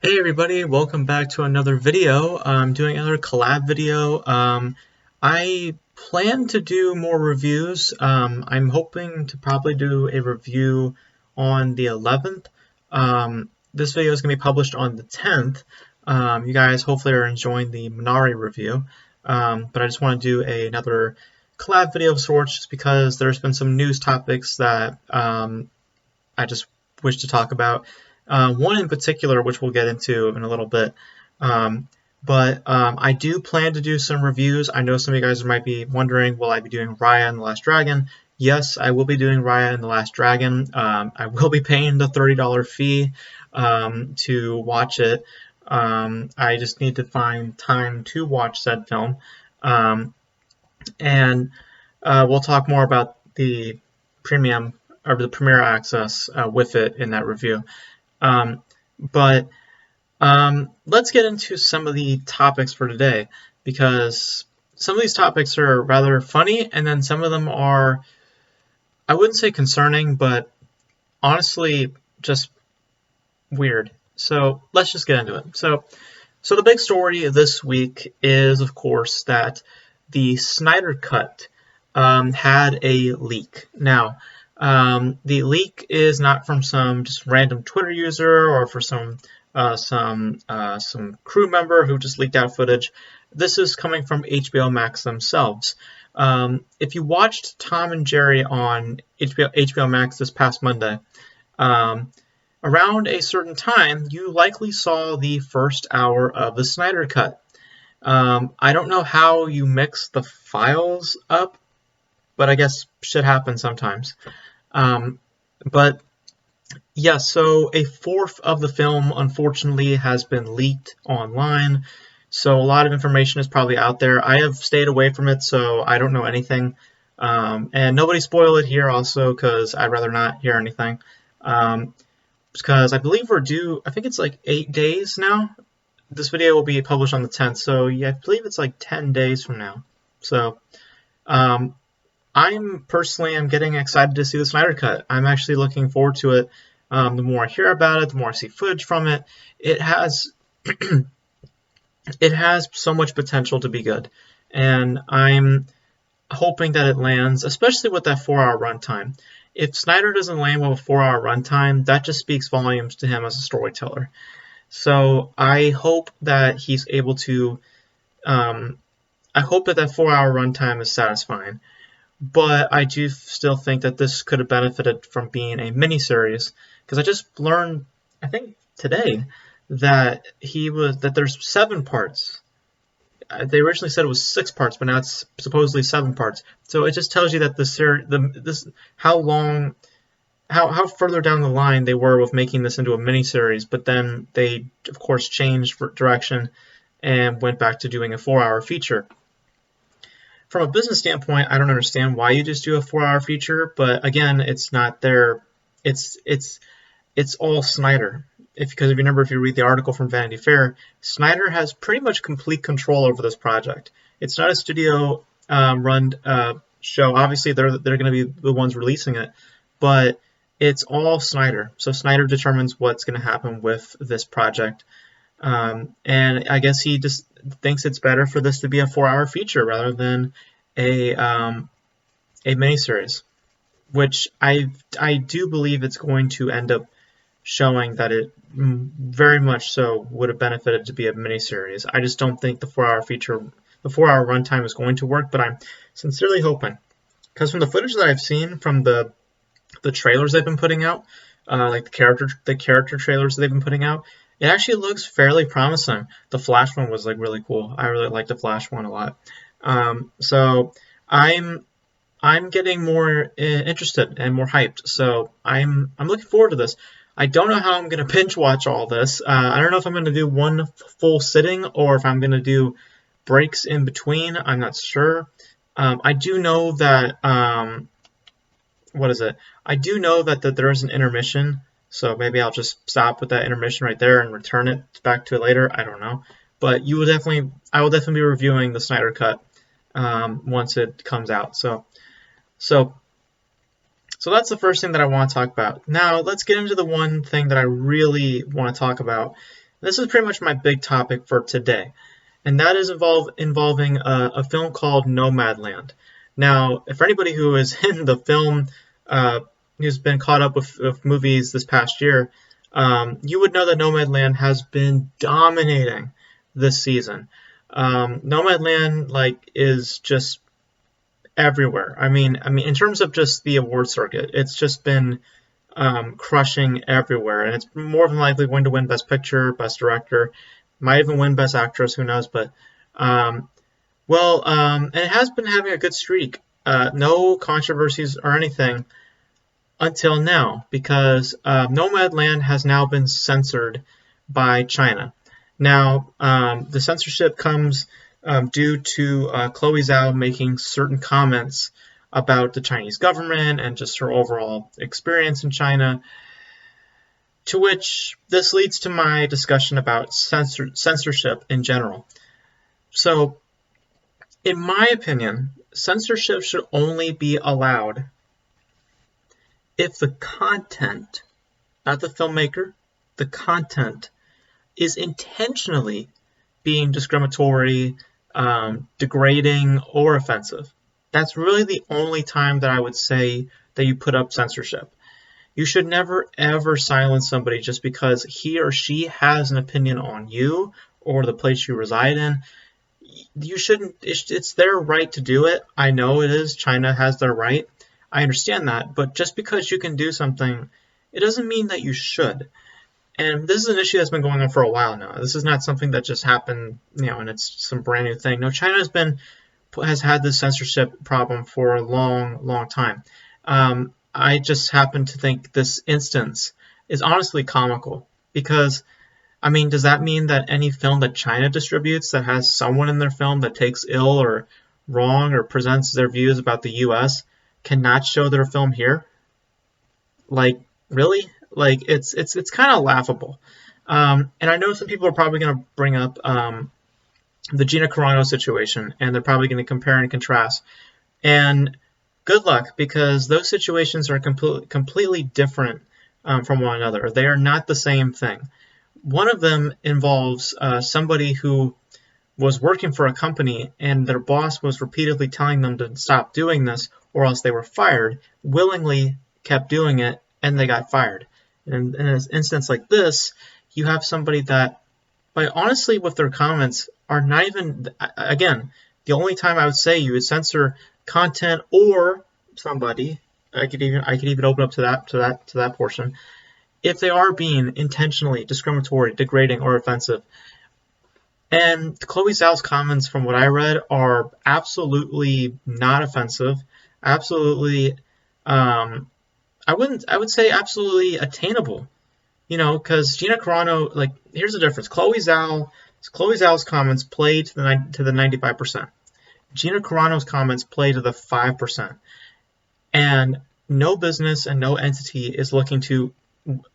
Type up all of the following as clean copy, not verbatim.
Hey everybody, welcome back to another video. I'm doing another collab video. I plan to do more reviews. I'm hoping to probably do a review on the 11th. This video is going to be published on the 10th. You guys hopefully are enjoying the Minari review. But I just want to do another collab video of sorts just because there's been some news topics that I just wish to talk about. One in particular, which we'll get into in a little bit. But I do plan to do some reviews. I know some of you guys might be wondering, will I be doing Raya and the Last Dragon? Yes, I will be doing Raya and the Last Dragon. I will be paying the $30 fee to watch it. I just need to find time to watch said film. And we'll talk more about the premium or the premiere access with it in that review. But let's get into some of the topics for today, because some of these topics are rather funny, and then some of them are, I wouldn't say concerning, but honestly just weird. So let's just get into it. So the big story this week is, of course, that the Snyder Cut had a leak. Now, the leak is not from some just random Twitter user or for some crew member who just leaked out footage. This is coming from HBO Max themselves. If you watched Tom and Jerry on HBO Max this past Monday, around a certain time, you likely saw the first hour of the Snyder Cut. I don't know how you mix the files up, but I guess shit happens sometimes. But yeah, so a fourth of the film, unfortunately, has been leaked online. So a lot of information is probably out there. I have stayed away from it, so I don't know anything. And nobody spoil it here also, because I'd rather not hear anything. Because I believe we're due, I think it's like 8 days now. This video will be published on the 10th, so yeah, I believe it's like 10 days from now. So, I'm getting excited to see the Snyder Cut. I'm actually looking forward to it. The more I hear about it, the more I see footage from it. It has it has so much potential to be good, and I'm hoping that it lands, especially with that 4-hour runtime. If Snyder doesn't land with a 4-hour runtime, that just speaks volumes to him as a storyteller. So I hope that he's able to. I hope that 4-hour runtime is satisfying. But I do still think that this could have benefited from being a miniseries, because I just learned, I think today, that there's 7 parts. They originally said it was 6 parts, but now it's supposedly 7 parts. So it just tells you that how further down the line they were with making this into a miniseries. But then they, of course, changed direction and went back to doing a 4-hour feature. From a business standpoint, I don't understand why you just do a 4-hour feature, but again, it's not there. It's all Snyder. Because if you remember, if you read the article from Vanity Fair, Snyder has pretty much complete control over this project. It's not a studio run show. Obviously, they're going to be the ones releasing it, but it's all Snyder. So Snyder determines what's going to happen with this project. And I guess he just thinks it's better for this to be a 4-hour feature rather than a miniseries, which I do believe it's going to end up showing that it very much so would have benefited to be a miniseries. I just don't think the 4-hour runtime is going to work, but I'm sincerely hoping, because from the footage that I've seen from the trailers they've been putting out, like the character trailers they've been putting out, it actually looks fairly promising. The Flash one was like really cool. I really liked the Flash one a lot. So I'm getting more interested and more hyped. So I'm looking forward to this. I don't know how I'm going to binge watch all this. I don't know if I'm going to do one full sitting or if I'm going to do breaks in between. I'm not sure. I do know that I do know that there is an intermission. So maybe I'll just stop with that intermission right there and return it back to it later. I don't know. But I will definitely be reviewing the Snyder Cut once it comes out. So that's the first thing that I want to talk about. Now let's get into the one thing that I really want to talk about, This is pretty much my big topic for today, and that is involving a film called Nomadland. Now, if anybody who is in the film, who's been caught up with movies this past year, you would know that Nomadland has been dominating this season. Nomadland is just everywhere. I mean, in terms of just the award circuit, it's just been crushing everywhere, and it's more than likely going to win Best Picture, Best Director, might even win Best Actress. Who knows? But and it has been having a good streak. No controversies or anything until now, because Nomadland has now been censored by China. Now, the censorship comes due to Chloe Zhao making certain comments about the Chinese government and just her overall experience in China, to which this leads to my discussion about censorship in general. So, in my opinion, censorship should only be allowed if the content, not the filmmaker, the content is intentionally being discriminatory, degrading, or offensive. That's really the only time that I would say that you put up censorship. You should never ever silence somebody just because he or she has an opinion on you or the place you reside in. You shouldn't. It's their right to do it. I know it is. China has their right. I understand that. But just because you can do something, it doesn't mean that you should. And this is an issue that's been going on for a while now. This is not something that just happened, and it's some brand new thing. No, China has had this censorship problem for a long, long time. I just happen to think this instance is honestly comical because, does that mean that any film that China distributes that has someone in their film that takes ill or wrong or presents their views about the U.S. cannot show their film here? Really? It's kind of laughable. And I know some people are probably going to bring up the Gina Carano situation, and they're probably going to compare and contrast. And good luck, because those situations are completely different from one another. They are not the same thing. One of them involves somebody who was working for a company, and their boss was repeatedly telling them to stop doing this, or else they were fired, willingly kept doing it, and they got fired. And in an instance like this, you have somebody that, honestly, with their comments, are not even, again, the only time I would say you would censor content or somebody, I could even open up to that portion, if they are being intentionally discriminatory, degrading, or offensive. And Chloe Zhao's comments, from what I read, are absolutely not offensive, absolutely, I would say absolutely attainable, because Gina Carano, here's the difference. Chloe Zhao's comments play to the 95%. Gina Carano's comments play to the 5%. And no business and no entity is looking to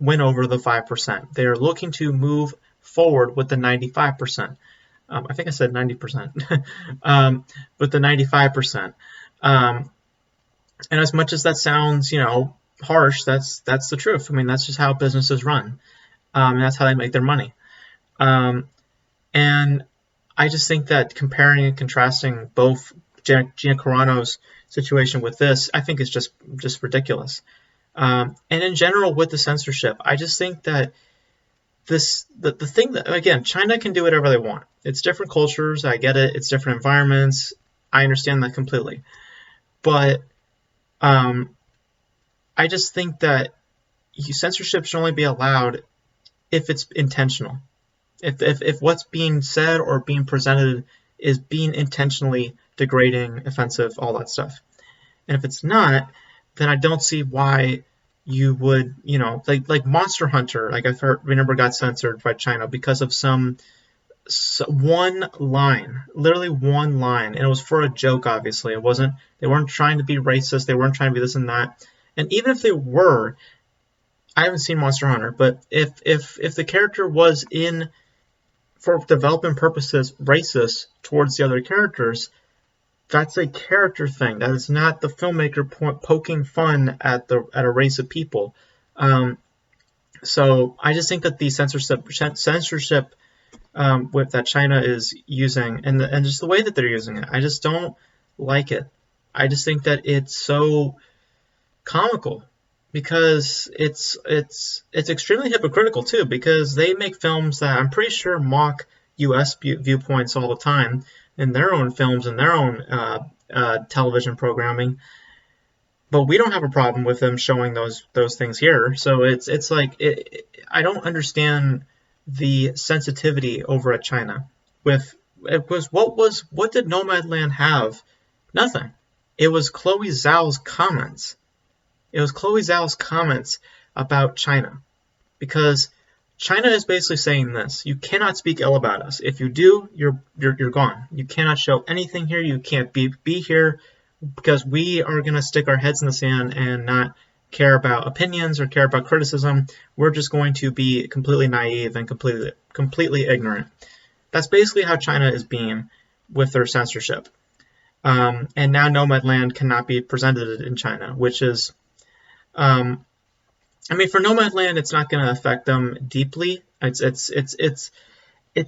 win over the 5%. They are looking to move forward with the 95%. I think I said 90%. With the 95%. And as much as that sounds, harsh, that's the truth. That's just how businesses run. And that's how they make their money. And I just think that comparing and contrasting both Gina Carano's situation with this, I think is just ridiculous. And in general, with the censorship, I just think that the thing that, again, China can do whatever they want. It's different cultures. I get it. It's different environments. I understand that completely. But I just think that censorship should only be allowed if it's intentional. If what's being said or being presented is being intentionally degrading, offensive, all that stuff. And if it's not, then I don't see why you would, like Monster Hunter, remember got censored by China because of one line, literally one line, and it was for a joke. Obviously, they weren't trying to be racist, they weren't trying to be this and that. And even if they were, I haven't seen Monster Hunter, but if the character was for development purposes, racist towards the other characters, that's a character thing. That is not the filmmaker poking fun at a race of people. So I just think that the censorship with that China is using, and just the way that they're using it, I just don't like it. I just think that it's so comical because it's extremely hypocritical too, because they make films that I'm pretty sure mock U.S. viewpoints all the time in their own films and their own television programming, but we don't have a problem with them showing those things here. So it's like I don't understand the sensitivity over at China. What did Nomadland have? Nothing. It was Chloe Zhao's comments. It was Chloe Zhao's comments about China, because China is basically saying this: you cannot speak ill about us. If you do, you're gone. You cannot show anything here. You can't be here, because we are going to stick our heads in the sand and not care about opinions or care about criticism. We're just going to be completely naive and completely ignorant. That's basically how China is being with their censorship. And now Nomadland cannot be presented in China, which is, I mean, for Nomadland, it's not going to affect them deeply. It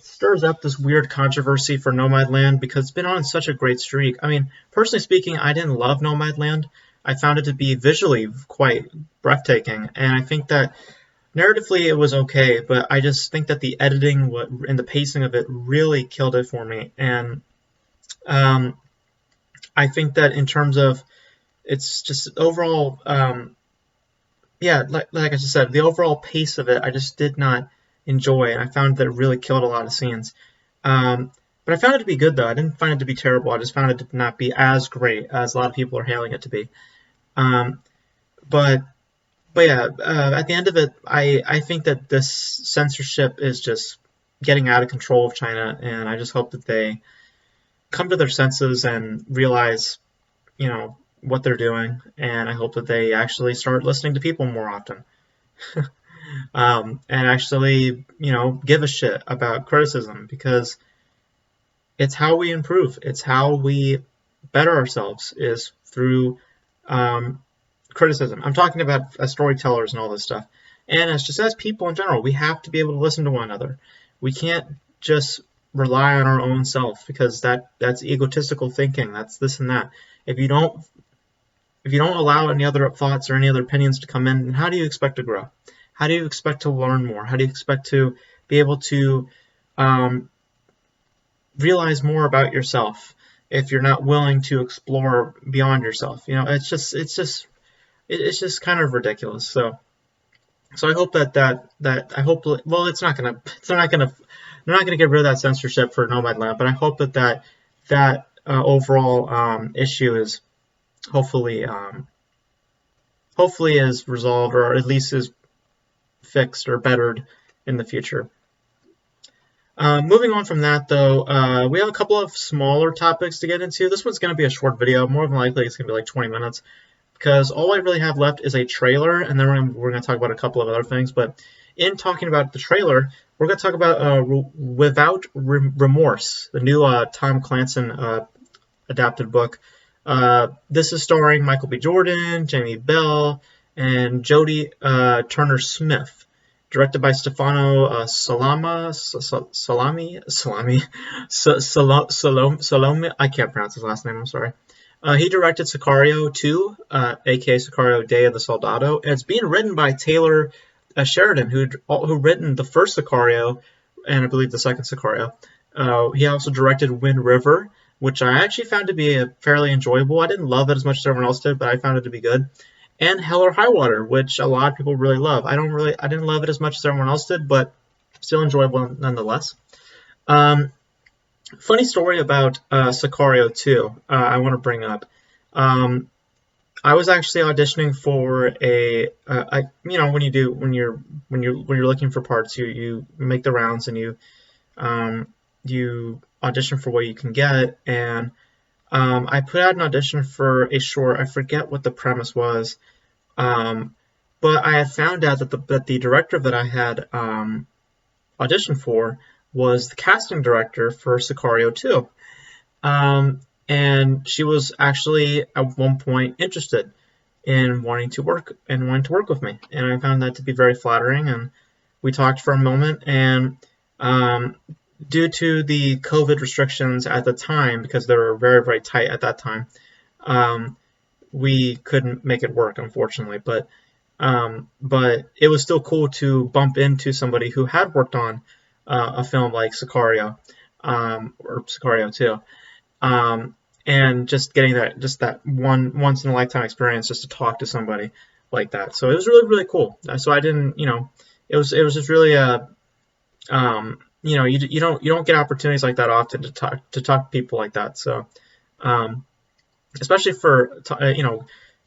stirs up this weird controversy for Nomadland because it's been on such a great streak. I mean, personally speaking, I didn't love Nomadland. I found it to be visually quite breathtaking, and I think that narratively it was okay, but I just think that the editing and the pacing of it really killed it for me. And I think that in terms of it's just overall, yeah, like I just said, the overall pace of it, I just did not enjoy, and I found that it really killed a lot of scenes. But I found it to be good, though. I didn't find it to be terrible. I just found it to not be as great as a lot of people are hailing it to be. But yeah, at the end of it, I think that this censorship is just getting out of control of China, and I just hope that they come to their senses and realize, what they're doing, and I hope that they actually start listening to people more often. And actually, give a shit about criticism, because it's how we improve. It's how we better ourselves, is through criticism. I'm talking about as storytellers and all this stuff. And as people in general, we have to be able to listen to one another. We can't just rely on our own self, because that's egotistical thinking. That's this and that. If you don't allow any other thoughts or any other opinions to come in, then how do you expect to grow? How do you expect to learn more? How do you expect to be able to realize more about yourself if you're not willing to explore beyond yourself? It's just kind of ridiculous. So I hope well, they're not gonna get rid of that censorship for Nomadland, but I hope that overall issue is hopefully is resolved, or at least is fixed or bettered in the future. Moving on from that, though, we have a couple of smaller topics to get into. This one's going to be a short video. More than likely, it's going to be like 20 minutes, because all I really have left is a trailer, and then we're going to talk about a couple of other things. But in talking about the trailer, we're going to talk about Without Remorse, the new Tom Clancy adapted book. This is starring Michael B. Jordan, Jamie Bell, and Jodie Turner-Smith. Directed by Stefano Salami. I can't pronounce his last name, I'm sorry. He directed Sicario 2, aka Sicario Day of the Soldado, and it's being written by Taylor Sheridan, who written the first Sicario, and I believe the second Sicario. He also directed Wind River, which I actually found to be fairly enjoyable. I didn't love it as much as everyone else did, but I found it to be good. And Hell or High Water, which a lot of people really love. I didn't love it as much as everyone else did, but still enjoyable nonetheless. Funny story about Sicario 2. I want to bring up. I was actually auditioning for when you're looking for parts, you make the rounds and you audition for what you can get, and I put out an audition for a short. I forget what the premise was, but I had found out that the director that I had auditioned for was the casting director for Sicario 2. And she was actually at one point interested. in wanting to work with me, and I found that to be very flattering. And we talked for a moment, and due to the COVID restrictions at the time, because they were very, very tight at that time, we couldn't make it work, unfortunately. But it was still cool to bump into somebody who had worked on a film like Sicario, or Sicario 2, and just getting that one once in a lifetime experience, just to talk to somebody like that. So it was really, really cool. So I didn't, it was just really you don't get opportunities like that often to talk to people like that. So especially for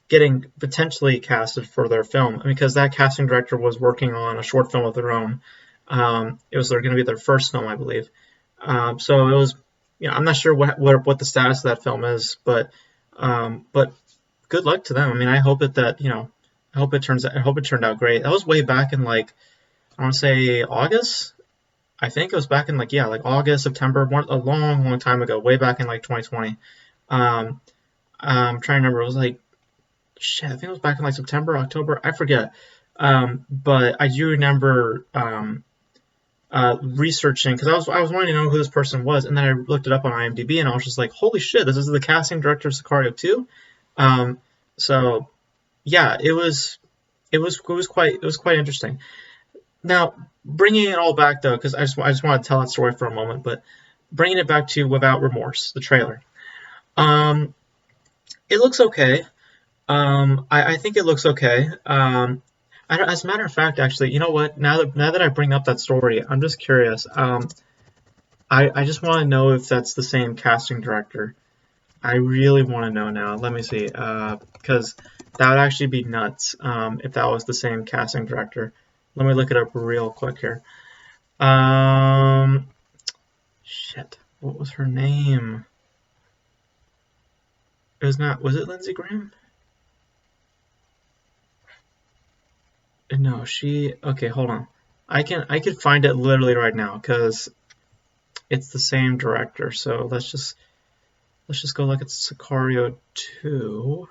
getting potentially casted for their film, because that casting director was working on a short film of their own. It was going to be their first film, I believe. So it was, I'm not sure what the status of that film is, but good luck to them. I mean, I hope I hope it turned out great. That was way back in, like, I want to say August. I think it was back in like August, September, a long, long time ago, way back in like 2020. I'm trying to remember. It was like, shit, I think it was back in like September, October, I forget. But I do remember researching, because I was wanting to know who this person was, and then I looked it up on IMDb, and I was just like, holy shit, this is the casting director of Sicario 2. So yeah, it was quite interesting. Now, bringing it all back, though, because I just want to tell that story for a moment, but bringing it back to Without Remorse, the trailer. It looks okay. I think it looks okay. As a matter of fact, actually, you know what? Now that I bring up that story, I'm just curious. I just want to know if that's the same casting director. I really want to know now. Let me see, because that would actually be nuts if that was the same casting director. Let me look it up real quick here. Shit, what was her name? It was not. Was it Lindsey Graham? No, she. Okay, hold on. I can find it literally right now, because it's the same director. So let's just go look at Sicario 2.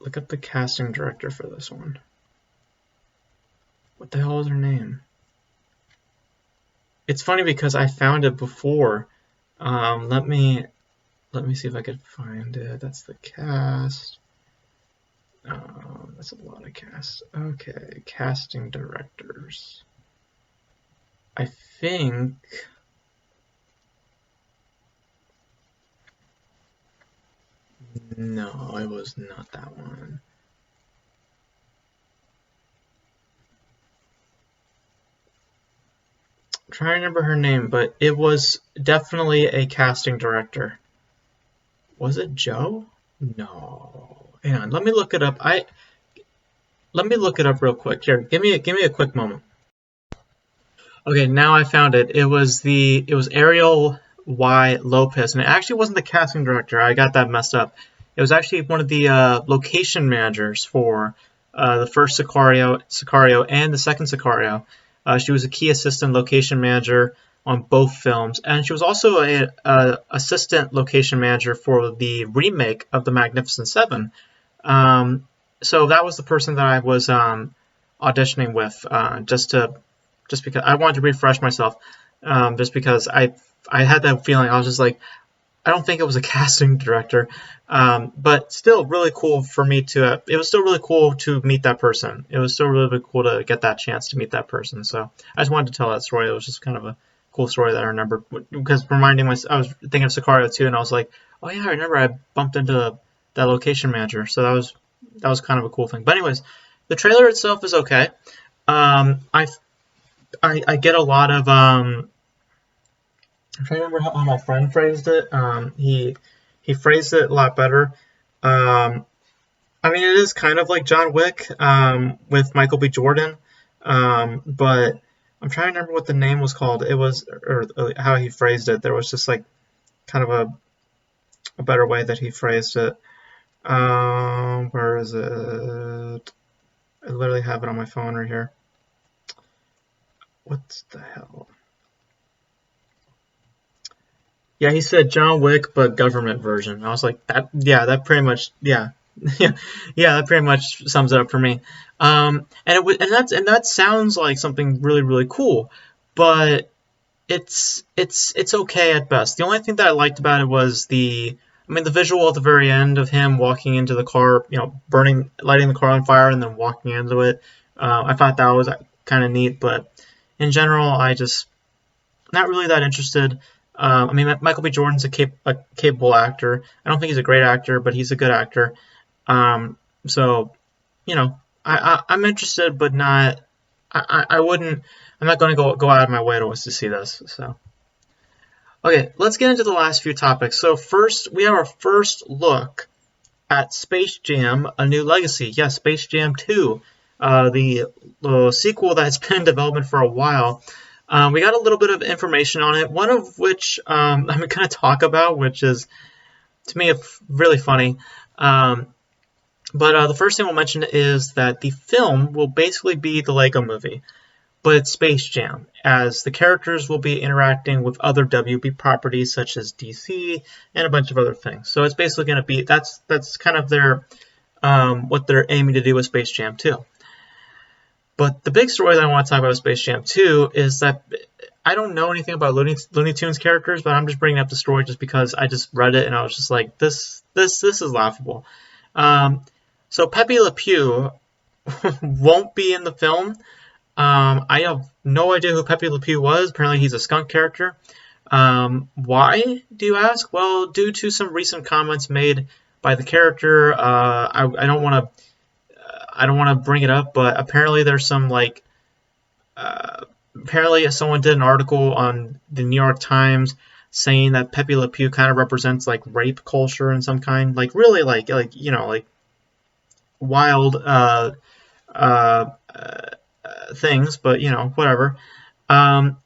Look up the casting director for this one. What the hell is her name? It's funny because I found it before. Let me see if I could find it. That's the cast. That's a lot of cast. Okay, casting directors. I think. No, it was not that one. I'm trying to remember her name, but it was definitely a casting director. Was it Joe? No. Hang on, let me look it up. Let me look it up real quick. Here, give me a quick moment. Okay, now I found it. It was Ariel Y. Lopez, and it actually wasn't the casting director. I got that messed up. It was actually one of the location managers for the first Sicario and the second Sicario. She was a key assistant location manager on both films, and she was also a assistant location manager for the remake of The Magnificent Seven. So that was the person that I was auditioning with, just because I wanted to refresh myself, just because I had that feeling. I was just like, I don't think it was a casting director, but still really cool for me to. It was still really cool to meet that person. It was still really cool to get that chance to meet that person. So I just wanted to tell that story. It was just kind of a cool story that I remember, because reminding myself, I was thinking of Sicario 2, and I was like, oh yeah, I remember I bumped into that location manager. So that was kind of a cool thing. But anyways, the trailer itself is okay. I get a lot of I'm trying to remember how my friend phrased it. He phrased it a lot better. I mean, it is kind of like John Wick with Michael B. Jordan, but I'm trying to remember what the name was called. It was, or how he phrased it. There was just like kind of a better way that he phrased it. Where is it? I literally have it on my phone right here. What the hell? Yeah, he said John Wick, but government version. I was like, that. Yeah, that pretty much. Yeah, Yeah, yeah, that pretty much sums it up for me. And that sounds like something really really cool, but it's okay at best. The only thing that I liked about it was the visual at the very end of him walking into the car, lighting the car on fire and then walking into it. I thought that was kind of neat, but in general, I just not really that interested. Michael B. Jordan's a capable actor. I don't think he's a great actor, but he's a good actor. So, I'm interested, but not. I wouldn't. I'm not going to go out of my way to see this. So, okay, let's get into the last few topics. So first, we have our first look at Space Jam: A New Legacy. Yes, Space Jam 2, the sequel that's been in development for a while. We got a little bit of information on it, one of which I'm going to talk about, which is, to me, really funny. But the first thing we'll mention is that the film will basically be the Lego movie, but it's Space Jam, as the characters will be interacting with other WB properties such as DC and a bunch of other things. So it's basically going to be, that's kind of their what they're aiming to do with Space Jam 2. But the big story that I want to talk about with Space Jam 2 is that I don't know anything about Looney Tunes characters, but I'm just bringing up the story just because I just read it and I was just like, this is laughable. So Pepe le Pew won't be in the film. I have no idea who Pepe le Pew was. Apparently he's a skunk character. Why, do you ask? Well, due to some recent comments made by the character, I don't want to bring it up, but apparently there's some apparently someone did an article on the New York Times saying that Pepe le Pew kind of represents like rape culture in some kind, like really like wild things, but whatever. But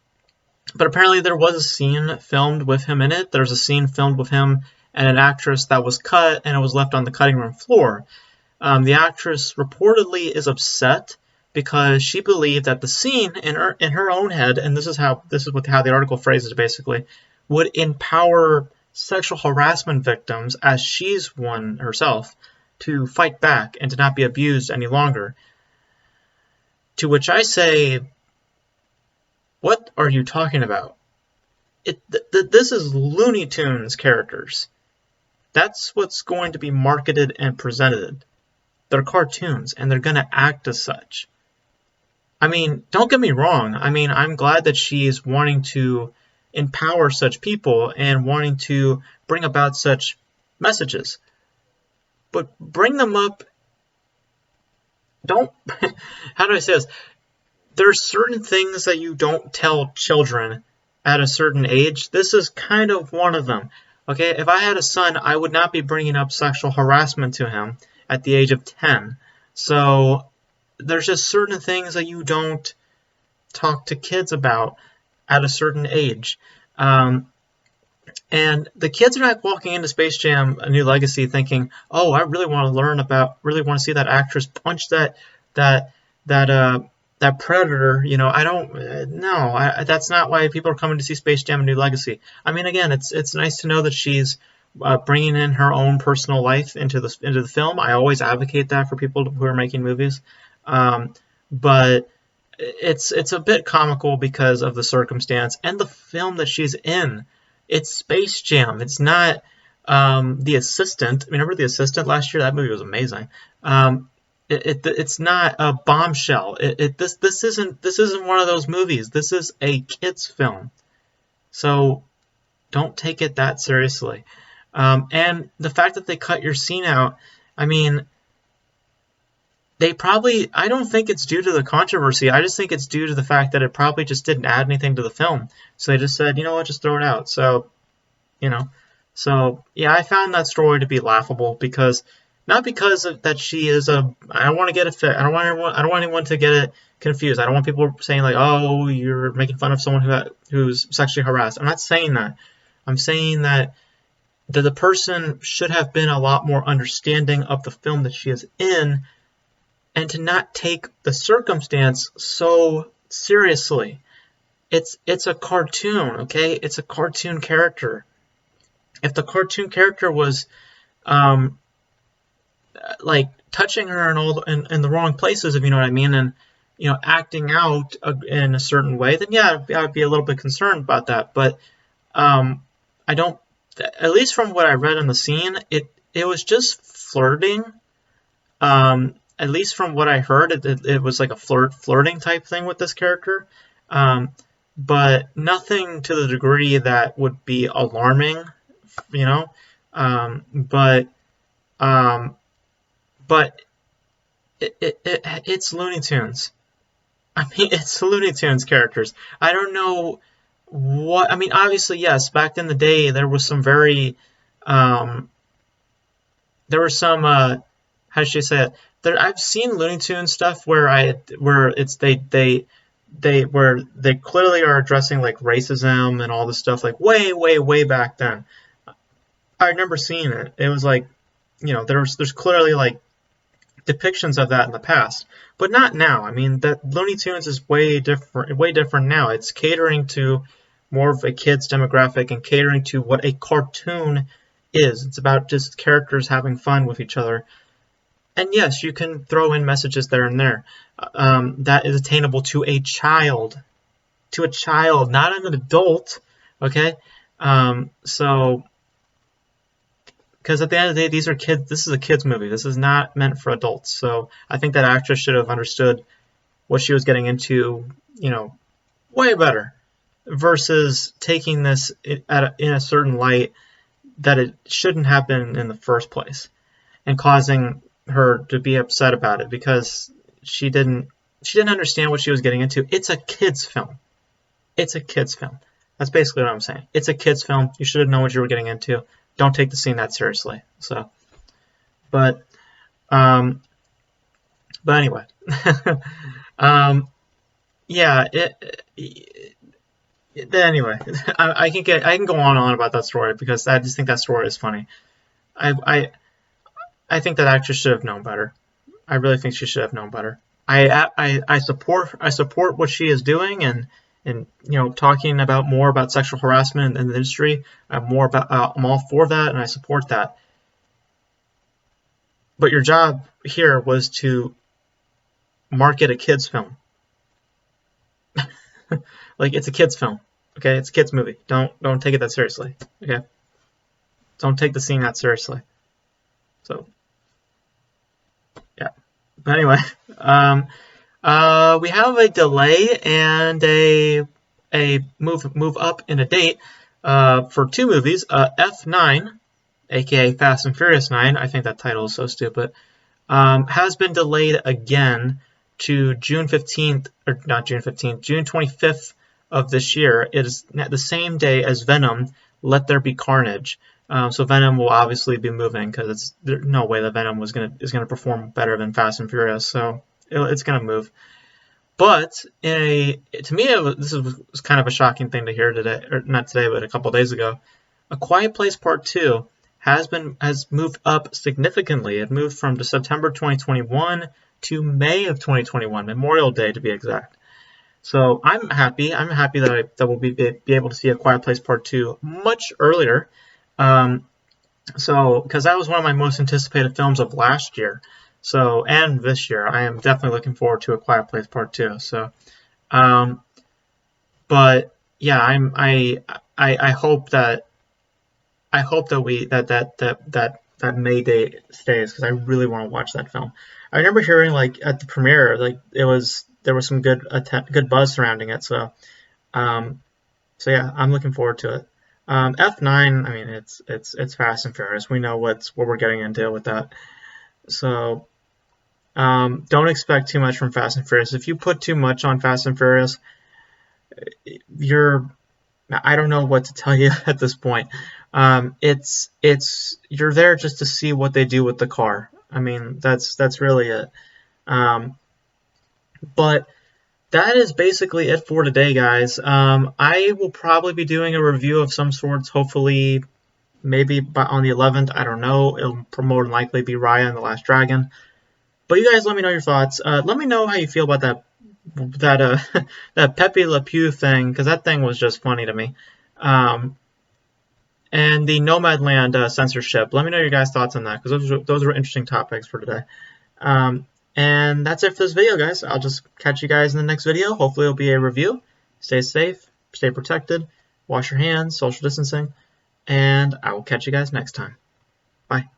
apparently there was a scene filmed with him in it. There's a scene filmed with him and an actress that was cut, and it was left on the cutting room floor. The actress reportedly is upset because she believed that the scene in her own head, and this is how the article phrases it basically, would empower sexual harassment victims, as she's one herself, to fight back and to not be abused any longer. To which I say, what are you talking about? This is Looney Tunes characters. That's what's going to be marketed and presented. They're cartoons, and they're going to act as such. I mean, don't get me wrong. I mean, I'm glad that she's wanting to empower such people and wanting to bring about such messages. But bring them up. Don't. How do I say this? There are certain things that you don't tell children at a certain age. This is kind of one of them. Okay, if I had a son, I would not be bringing up sexual harassment to him at the age of 10. So there's just certain things that you don't talk to kids about at a certain age. And the kids are not walking into Space Jam: A New Legacy thinking, "Oh, I really want to see that actress punch that predator." I don't. No, that's not why people are coming to see Space Jam: A New Legacy. I mean, again, it's nice to know that she's bringing in her own personal life into the film. I always advocate that for people who are making movies, but it's a bit comical because of the circumstance and the film that she's in. It's Space Jam. It's not The Assistant. Remember The Assistant last year? That movie was amazing. It's not a Bombshell. This isn't one of those movies. This is a kids film. So don't take it that seriously. And the fact that they cut your scene out, I mean, I don't think it's due to the controversy. I just think it's due to the fact that it probably just didn't add anything to the film. So they just said, you know what, just throw it out. So, yeah, I found that story to be laughable because, not because of that she is I don't want to get it fit. I don't want anyone to get it confused. I don't want people saying like, oh, you're making fun of someone who's sexually harassed. I'm not saying that. I'm saying that the person should have been a lot more understanding of the film that she is in, and to not take the circumstance so seriously. It's a cartoon, okay? It's a cartoon character. If the cartoon character was like touching her in in the wrong places, if you know what I mean, and acting out in a certain way, then yeah, I'd be a little bit concerned about that. But I don't, at least from what I read in the scene, it was just flirting. At least from what I heard, it was like a flirting type thing with this character, but nothing to the degree that would be alarming, you know. But but it's Looney Tunes. I mean, it's Looney Tunes characters. I don't know what. I mean, obviously, yes. Back in the day, there was some very, there were some. How should you say it? I've seen Looney Tunes stuff where it's where they clearly are addressing like racism and all this stuff like way back then. I remember seeing it. It was like, there's clearly like depictions of that in the past, but not now. I mean, that Looney Tunes is way different now. It's catering to more of a kids demographic and catering to what a cartoon is. It's about just characters having fun with each other. And yes, you can throw in messages there and there. That is attainable to a child, not an adult. Okay, so. Because at the end of the day, these are kids. This is a kids movie. This is not meant for adults. So I think that actress should have understood what she was getting into, way better, versus taking this in a certain light that it shouldn't have been in the first place, and causing her to be upset about it because she didn't understand what she was getting into. It's a kids film. It's a kids film. That's basically what I'm saying. It's a kids film. You should have known what you were getting into. Don't take the scene that seriously. So, but anyway, yeah. Anyway, I can go on and on about that story because I just think that story is funny. I think that actress should have known better. I really think she should have known better. I support what she is doing and talking about more about sexual harassment in the industry. I'm all for that, and I support that. But your job here was to market a kids film. Like, it's a kids film, okay? It's a kids movie. Don't take it that seriously, okay? Don't take the scene that seriously. So, yeah. But anyway, we have a delay and a move up in a date for two movies. F9, aka Fast and Furious 9, I think that title is so stupid, has been delayed again to June 15th, or not June 15th, June 25th of this year. It is the same day as Venom, Let There Be Carnage. So Venom will obviously be moving because there's no way that Venom is gonna perform better than Fast and Furious. So it's gonna move. But to me, this was kind of a shocking thing to hear today, or not today, but a couple days ago. A Quiet Place Part 2 has moved up significantly. It moved from September 2021 to May of 2021, Memorial Day to be exact. So I'm happy. I'm happy that we'll be able to see A Quiet Place Part 2 much earlier. Because that was one of my most anticipated films of last year. So, and this year, I am definitely looking forward to A Quiet Place Part 2. So, but yeah, I hope that that May Day stays because I really want to watch that film. I remember hearing like at the premiere, like there was some good buzz surrounding it. So, yeah, I'm looking forward to it. F9, I mean, it's Fast and Furious. We know what we're getting into with that. So, don't expect too much from Fast and Furious. If you put too much on Fast and Furious, I don't know what to tell you at this point. You're there just to see what they do with the car. I mean, that's really it. But that is basically it for today, guys. I will probably be doing a review of some sorts, hopefully, maybe on the 11th. I don't know. It'll more than likely be Raya and the Last Dragon. But you guys let me know your thoughts. Let me know how you feel about that Pepe le Pew thing, because that thing was just funny to me. and the Nomadland censorship. Let me know your guys' thoughts on that, because those were interesting topics for today. And that's it for this video, guys. I'll just catch you guys in the next video. Hopefully it'll be a review. Stay safe, stay protected, wash your hands, social distancing, and I will catch you guys next time. Bye.